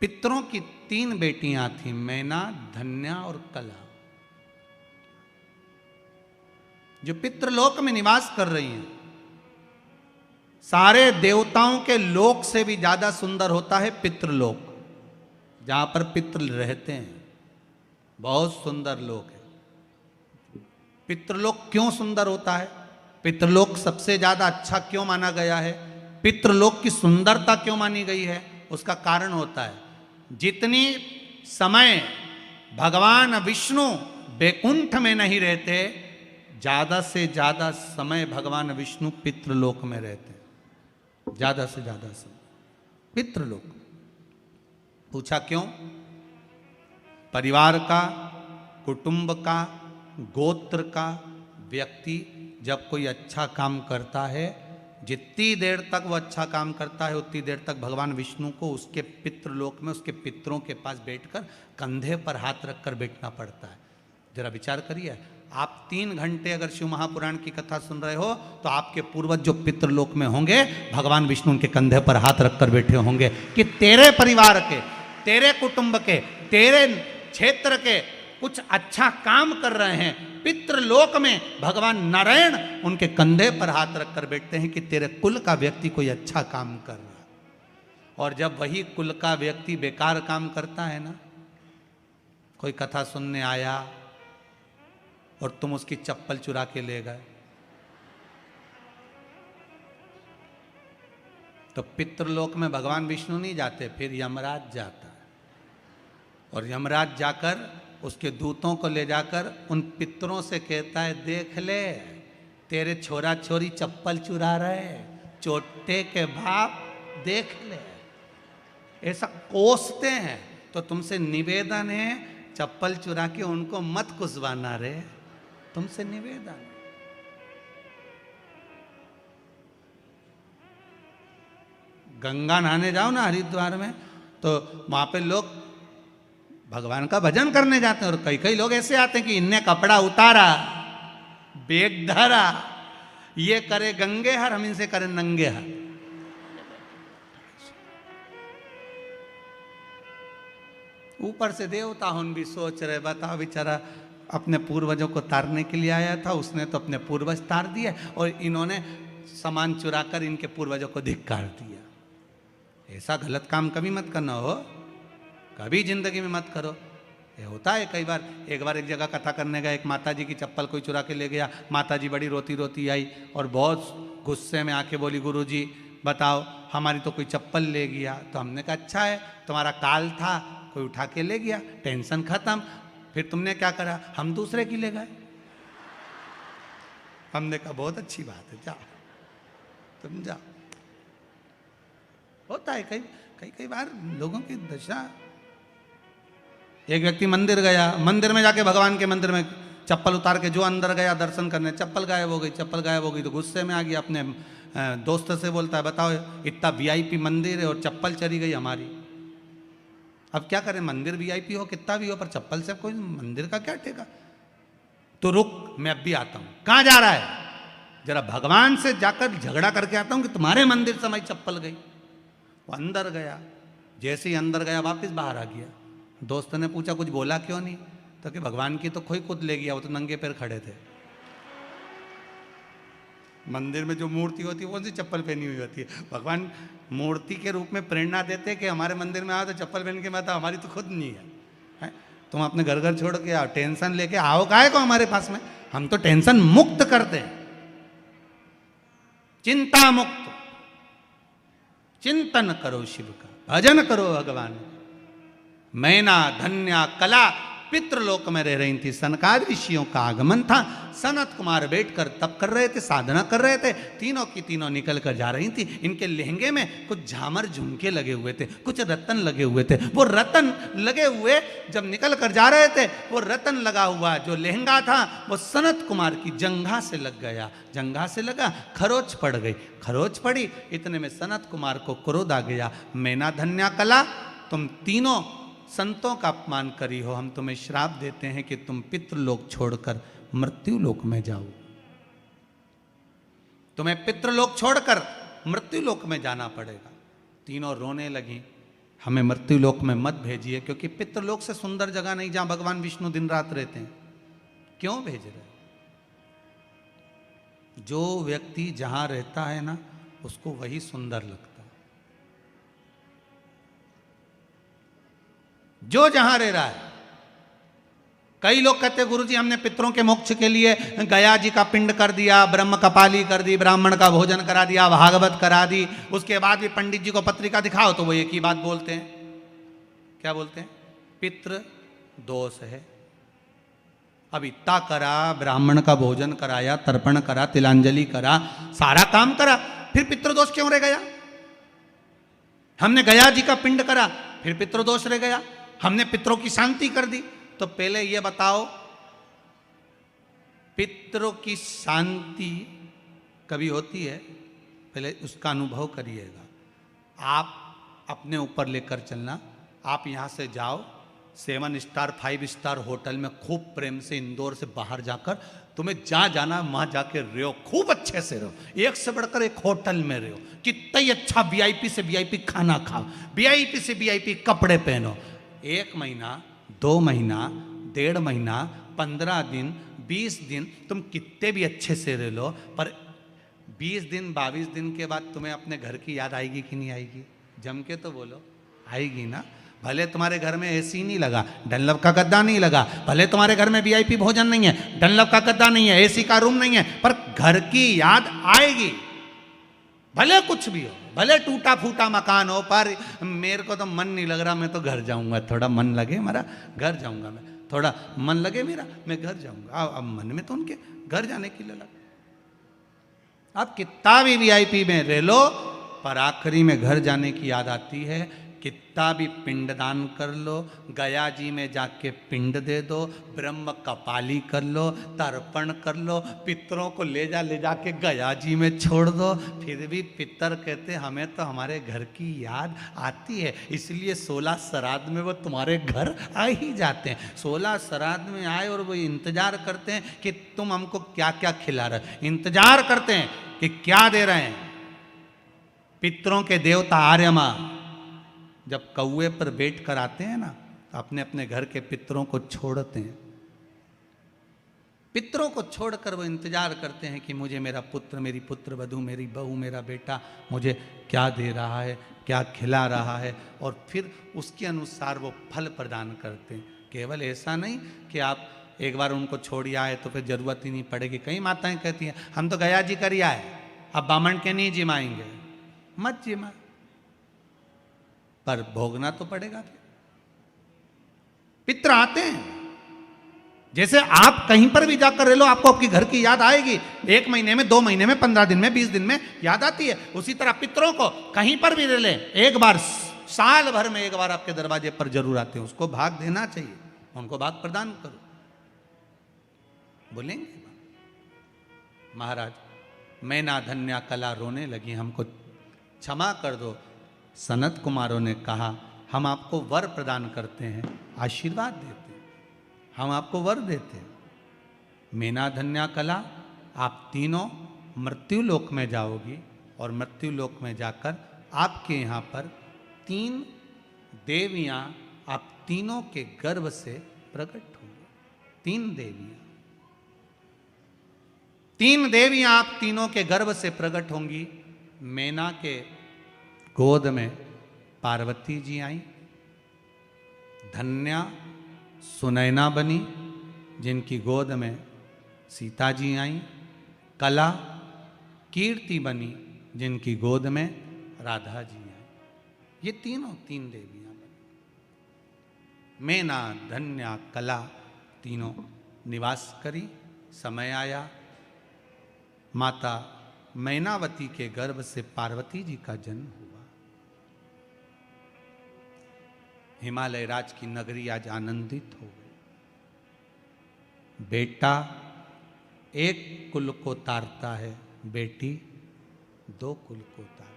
पितरों की 3 बेटियां थीं, मैना, धन्या और कला, जो पितृलोक में निवास कर रही हैं। सारे देवताओं के लोक से भी ज्यादा सुंदर होता है पितृलोक, जहां पर पितृ रहते हैं। बहुत सुंदर लोक है। पितृलोक क्यों सुंदर होता है? पितृलोक सबसे ज्यादा अच्छा क्यों माना गया है? पितृलोक की सुंदरता क्यों मानी गई है? उसका कारण होता है, जितनी समय भगवान विष्णु वैकुंठ में नहीं रहते, ज्यादा से ज्यादा समय भगवान विष्णु पितृलोक में रहते हैं। ज्यादा से ज्यादा समय पितृलोक। पूछा क्यों? परिवार का, कुटुंब का, गोत्र का व्यक्ति जब कोई अच्छा काम करता है, जितनी देर तक वो अच्छा काम करता है उतनी देर तक भगवान विष्णु को उसके पितृलोक में उसके पितरों के पास बैठकर कंधे पर हाथ रखकर बैठना पड़ता है। जरा विचार करिए, आप 3 घंटे अगर शिव महापुराण की कथा सुन रहे हो तो आपके पूर्वज जो पितृलोक में होंगे, भगवान विष्णु उनके कंधे पर हाथ रखकर बैठे होंगे कि तेरे परिवार के, तेरे कुटुंब के, तेरे क्षेत्र के कुछ अच्छा काम कर रहे हैं। पितृलोक में भगवान नारायण उनके कंधे पर हाथ रखकर बैठते हैं कि तेरे कुल का व्यक्ति कोई अच्छा काम कर रहा है। और जब वही कुल का व्यक्ति बेकार काम करता है ना, कोई कथा सुनने आया और तुम उसकी चप्पल चुरा के ले गए, तो पितृलोक में भगवान विष्णु नहीं जाते, फिर यमराज जाता है। और यमराज जाकर उसके दूतों को ले जाकर उन पितरों से कहता है, देख ले तेरे छोरा छोरी चप्पल चुरा रहे, चोटे के बाप देख ले। ऐसा कोसते हैं। तो तुमसे निवेदन है, चप्पल चुरा के उनको मत कुसवाना रे, तुमसे निवेदन। गंगा नहाने जाओ ना हरिद्वार में, तो वहां पे लोग भगवान का भजन करने जाते हैं, और कई कई लोग ऐसे आते हैं कि इनने कपड़ा उतारा, बेग धरा, ये करे गंगे हर, हम इनसे करें नंगे हर। ऊपर से देवता हम भी सोच रहे, बताओ बेचारा अपने पूर्वजों को तारने के लिए आया था, उसने तो अपने पूर्वज तार दिए और इन्होंने सामान चुराकर इनके पूर्वजों को धिक्कार दिया। ऐसा गलत काम कभी मत करना हो, कभी जिंदगी में मत करो। ये होता है कई बार। एक बार एक जगह कथा करने गया, एक माताजी की चप्पल कोई चुरा के ले गया। माताजी बड़ी रोती रोती आई और बहुत गुस्से में आके बोली, गुरुजी बताओ हमारी तो कोई चप्पल ले गया। तो हमने कहा अच्छा है, तुम्हारा काल था, कोई उठा के ले गया, टेंशन खत्म। फिर तुमने क्या करा? हम दूसरे की ले गए। हमने कहा बहुत अच्छी बात है, जाओ तुम जाओ। होता है कई बार लोगों की दशा। एक व्यक्ति मंदिर गया, मंदिर में जाके भगवान के मंदिर में चप्पल उतार के जो अंदर गया दर्शन करने, चप्पल गायब हो गई। चप्पल गायब हो गई तो गुस्से में आ गया, अपने दोस्त से बोलता है, बताओ इतना वीआईपी मंदिर है और चप्पल चली गई हमारी, अब क्या करें? मंदिर वीआईपी हो कितना भी हो, पर चप्पल से कोई मंदिर का क्या ठेका? तो रुक, मैं अब भी आता हूं। कहां जा रहा है? जरा भगवान से जाकर झगड़ा करके आता हूं कि तुम्हारे मंदिर से हमारी चप्पल गई। वो अंदर गया, जैसे ही अंदर गया वापस बाहर आ गया। दोस्त ने पूछा कुछ बोला क्यों नहीं? तो कि भगवान की तो कोई खुद ले गया, वो तो नंगे पैर खड़े थे। मंदिर में जो मूर्ति होती है वो सी चप्पल पहनी हुई होती है। भगवान मूर्ति के रूप में प्रेरणा देते हैं कि हमारे मंदिर में आओ तो चप्पल पहन के मत आओ, हमारी तो खुद नहीं है। तुम अपने घर घर छोड़ के आओ, टेंशन लेके आओ काहे को हमारे पास में? हम तो टेंशन मुक्त करते हैं, चिंता मुक्त। चिंतन करो शिव का, भजन करो भगवान। मैना, धन्या, कला पितृलोक में रह रही थी। सनकादि ऋषियों का आगमन था। सनत कुमार बैठकर तप कर रहे थे, साधना कर रहे थे। तीनों की तीनों निकल कर जा रही थी। इनके लहंगे में कुछ झामर झुमके लगे हुए थे, कुछ रतन लगे हुए थे। वो रतन लगे हुए जब निकल कर जा रहे थे, वो रतन लगा हुआ जो लहंगा था वो सनत कुमार की जंघा से लग गया। जंघा से लगा, खरोच पड़ गई। खरोच पड़ी, इतने में सनत कुमार को क्रोध आ गया। मैना, धन्या, कला, तुम तीनों संतों का अपमान करी हो, हम तुम्हें श्राप देते हैं कि तुम पितृलोक छोड़कर मृत्यु लोक में जाओ। तुम्हें पितृलोक छोड़कर मृत्यु लोक में जाना पड़ेगा। तीनों रोने लगी, हमें मृत्युलोक में मत भेजिए, क्योंकि पितृलोक से सुंदर जगह नहीं जहां भगवान विष्णु दिन रात रहते हैं। क्यों भेज रहे? जो व्यक्ति जहां रहता है ना, उसको वही सुंदर लगता है। जो जहां रह रहा है। कई लोग कहते हैं गुरुजी हमने पितरों के मोक्ष के लिए गया जी का पिंड कर दिया, ब्रह्म कपाली कर दी, ब्राह्मण का भोजन करा दिया, भागवत करा दी, उसके बाद भी पंडित जी को पत्रिका दिखाओ तो वो एक ही बात बोलते हैं। क्या बोलते हैं? पितृ दोष है। अब इतना करा, ब्राह्मण का भोजन कराया, तर्पण करा, तिलांजलि करा, सारा काम करा, फिर पितृदोष क्यों रह गया? हमने गया जी का पिंड करा, फिर पितृदोष रह गया। हमने पितरों की शांति कर दी। तो पहले यह बताओ, पितरों की शांति कभी होती है? पहले उसका अनुभव करिएगा। आप अपने ऊपर लेकर चलना। आप यहां से जाओ 7 स्टार 5 स्टार होटल में खूब प्रेम से इंदौर से बाहर जाकर, तुम्हें जहां जाना वहां जाके रहो, खूब अच्छे से रहो, एक से बढ़कर एक होटल में रहो, कितना ही अच्छा वीआईपी से वीआईपी खाना खाओ, वीआईपी से वीआईपी कपड़े पहनो। 1 महीना, 2 महीना, 1.5 महीना, 15 दिन, 20 दिन तुम कितने भी अच्छे से रह लो, पर 20 दिन 22 दिन के बाद तुम्हें अपने घर की याद आएगी कि नहीं आएगी? जम के तो बोलो, आएगी ना। भले तुम्हारे घर में एसी नहीं लगा, डनलप का गद्दा नहीं लगा, भले तुम्हारे घर में वीआईपी भोजन नहीं है, डनलप का गद्दा नहीं है, एसी का रूम नहीं है, पर घर की याद आएगी। भले कुछ भी हो, भले टूटा फूटा मकान हो, पर मेरे को तो मन नहीं लग रहा, मैं तो घर जाऊंगा। थोड़ा मन लगे मेरा, घर जाऊंगा मैं। थोड़ा मन लगे मेरा, मैं घर जाऊंगा। अब मन में तो उनके घर जाने के लिए लगा। आप कितना भी वीआईपी में रह लो, पर आखिरी में घर जाने की याद आती है। कितना भी पिंडदान कर लो, गया जी में जाके पिंड दे दो, ब्रह्म कपाली कर लो, तर्पण कर लो, पितरों को ले जाके गया जी में छोड़ दो, फिर भी पितर कहते हमें तो हमारे घर की याद आती है, इसलिए 16 श्राद्ध में वो तुम्हारे घर आ ही जाते हैं। 16 श्राद्ध में आए और वो इंतजार करते हैं कि तुम हमको क्या क्या खिला रहे, इंतजार करते हैं कि क्या दे रहे हैं। पितरों के देवता आर्यमा जब कौए पर बैठ कर आते हैं ना, तो अपने अपने घर के पितरों को छोड़ते हैं। पितरों को छोड़कर वो इंतजार करते हैं कि मुझे मेरा पुत्र, मेरी पुत्र वधू, मेरी बहू, मेरा बेटा मुझे क्या दे रहा है, क्या खिला रहा है, और फिर उसके अनुसार वो फल प्रदान करते हैं। केवल ऐसा नहीं कि आप एक बार उनको छोड़ आए तो फिर जरूरत ही नहीं पड़ेगी। कई माताएं कहती हैं हम तो गया जी कर आए, अब बामण के नहीं जिमाएंगे। मत जिमा, पर भोगना तो पड़ेगा। पितर आते हैं, जैसे आप कहीं पर भी जाकर रह लो, आपको आपकी घर की याद आएगी। 1 महीने में, 2 महीने में, 15 दिन में, 20 दिन में याद आती है। उसी तरह पितरों को कहीं पर भी रह ले, एक बार साल भर में एक बार आपके दरवाजे पर जरूर आते हैं। उसको भाग देना चाहिए, उनको भाग प्रदान करो। बोलेंगे महाराज मैना धन्या कला रोने लगी, हमको क्षमा कर दो। सनत कुमारों ने कहा हम आपको वर प्रदान करते हैं, आशीर्वाद देते हैं, हम आपको वर देते हैं। मेना धन्या कला, आप तीनों मृत्युलोक में जाओगी, और मृत्युलोक में जाकर आपके यहाँ पर 3 देवियाँ आप तीनों के गर्भ से प्रकट होंगी। 3 देवियाँ, 3 देवियाँ आप तीनों के गर्भ से प्रकट होंगी। मेना के गोद में पार्वती जी आई, धन्या सुनैना बनी जिनकी गोद में सीता जी आई, कला कीर्ति बनी जिनकी गोद में राधा जी आई। ये तीनों 3 देवियां बनी। मेना धन्या कला तीनों निवास करी। समय आया, माता मैनावती के गर्भ से पार्वती जी का जन्म हुआ। हिमालय राज की नगरी आज आनंदित हो गई। बेटा 1 कुल को तारता है, बेटी 2 कुल को तारती।